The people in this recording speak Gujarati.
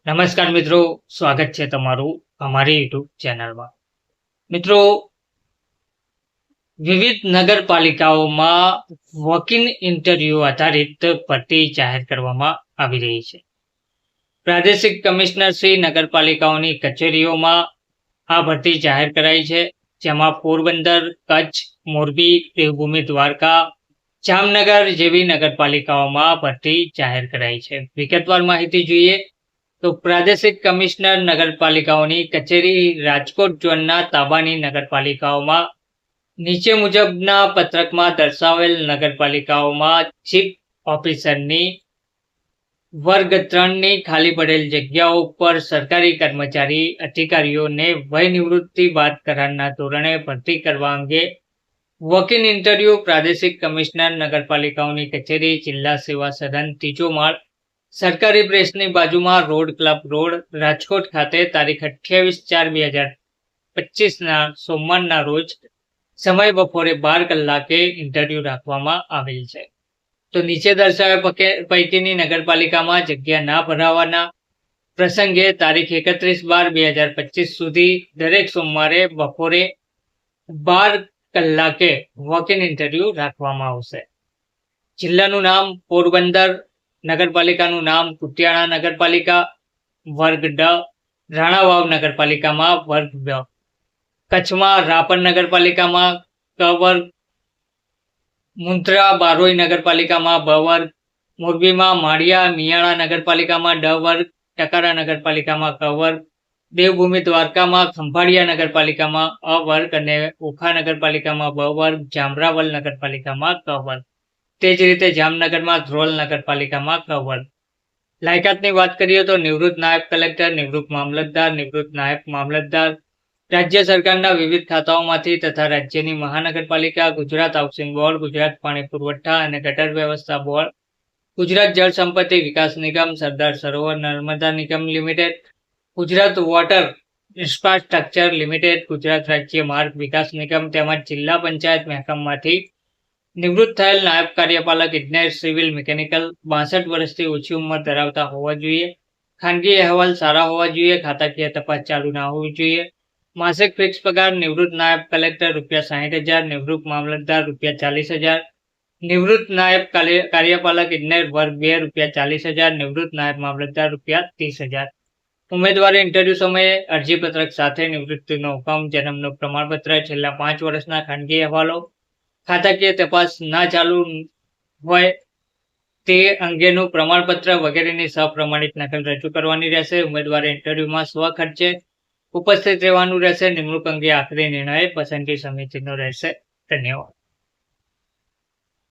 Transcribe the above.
નમસ્કાર મિત્રો, સ્વાગત છે તમારું અમારી યુટ્યુબ ચેનલમાં. મિત્રો, વિવિધ નગરપાલિકાઓમાં વોક-ઇન ઇન્ટરવ્યુ આધારિત ભરતી જાહેર કરવામાં આવી રહી છે. પ્રાદેશિક કમિશનર શ્રી નગરપાલિકાઓની કચેરીઓમાં આ ભરતી જાહેર કરાઈ છે, જેમાં પોરબંદર, કચ્છ, મોરબી, દેવભૂમિ દ્વારકા, જામનગર જેવી નગરપાલિકાઓમાં ભરતી જાહેર કરાઈ છે. વિગતવાર માહિતી જોઈએ તો પ્રાદેશિક કમિશનર નગરપાલિકાઓની કચેરી રાજકોટ ઝોનના તાબાની નગરપાલિકાઓમાં નીચે મુજબના પત્રકમાં દર્શાવેલ નગરપાલિકાઓમાં ચીફ ઓફિસરની વર્ગ 3ની ખાલી પડેલ જગ્યાઓ પર સરકારી કર્મચારી અધિકારીઓને વય નિવૃત્તિ બાદ કરારના ધોરણે ભરતી કરવા અંગે વોક-ઇન ઇન્ટરવ્યુ પ્રાદેશિક કમિશનર નગરપાલિકાઓની કચેરી, જિલ્લા સેવા સદન, 3જો માળ, સરકારી પ્રેસની બાજુમાં, રોડ ક્લબ રોડ, રાજકોટ ખાતે તારીખ 28/4/2025ના સોમવારના રોજ સમય બપોરે 12 કલાકે ઇન્ટરવ્યુ રાખવામાં આવેલ છે. તો નીચે દર્શાવ્યા પૈકીની નગરપાલિકામાં જગ્યા ના ભરાવાના પ્રસંગે તારીખ 31/12/2025 સુધી દરેક સોમવારે બપોરે 12 કલાકે વોક-ઇન ઇન્ટરવ્યુ રાખવામાં આવશે. જિલ્લાનું નામ પોરબંદર, નગરપાલિકાનું નામ કુતિયાણા નગરપાલિકા, વર્ગ ડ, રાણાવાવ નગરપાલિકામાં વર્ગ બ, કચ્છમાં રાપર નગરપાલિકામાં ક વર્ગ, મુન્દ્રા બારોઈ નગરપાલિકામાં બ વર્ગ, મોરબીમાં માળિયા મિયાણા નગરપાલિકામાં ડ વર્ગ, ટકારા નગરપાલિકામાં ક વર્ગ, દેવભૂમિ દ્વારકામાં ખંભાળિયા નગરપાલિકામાં અ વર્ગ અને ઓખા નગરપાલિકામાં બ વર્ગ, જામરાવલ નગરપાલિકામાં ક વર્ગ. તે જ રીતે જામનગરમાં ધ્રોલ નગરપાલિકામાં ક વર્ગ. લાયકાતની વાત કરીએ તો નિવૃત્ત નાયબ કલેક્ટર, નિવૃત્ત મામલતદાર, નિવૃત્ત નાયબ મામલતદાર, રાજ્ય સરકારના વિવિધ ખાતાઓમાંથી તથા રાજ્યની મહાનગરપાલિકા, ગુજરાત હાઉસિંગ બોર્ડ, ગુજરાત પાણી પુરવઠા અને ગટર વ્યવસ્થા બોર્ડ, ગુજરાત જળ સંપત્તિ વિકાસ નિગમ, સરદાર સરોવર નર્મદા નિગમ limited, Gujarat water infrastructure limited, Gujarat રાજ્ય માર્ગ વિકાસ નિગમ તેમજ જિલ્લા પંચાયત મહેકમમાંથી નિવૃત્ત થયેલ નાયબ કાર્યપાલક ઇજનેર સિવિલ મિકેનિકલ 62 વર્ષથી ઓછી ઉંમર ધરાવતા હોવા જોઈએ. ખાનગી અહેવાલ સારા હોવા જોઈએ. ખાતાકીય તપાસ ચાલુ ના હોવી જોઈએ. માસિક ફિક્સ પગાર નિવૃત્ત નાયબ કલેક્ટર ₹60,000, નિવૃત્ત મામલતદાર ₹40,000, નિવૃત્ત નાયબ કાર્યપાલક ઇજનેર વર્ગ 2 ₹40,000, નિવૃત્ત નાયબ મામલતદાર ₹30,000. ઉમેદવારે ઇન્ટરવ્યુ સમયે અરજીપત્રક સાથે નિવૃત્તિનો હુકમ, જન્મનું પ્રમાણપત્ર, છેલ્લા 5 વર્ષના ખાનગી અહેવાલો, ખાતાકીય તપાસ ના ચાલુ હોય તે અંગેનું પ્રમાણપત્ર વગેરેની સપ્રમાણિત નકલ રજૂ કરવાની રહેશે. ઉમેદવારે ઇન્ટરવ્યુમાં સ્વખર્ચે ઉપસ્થિત રહેવાનું રહેશે. નિમણૂક અંગે આખરી નિર્ણય પસંદગી સમિતિનો રહેશે. ધન્યવાદ.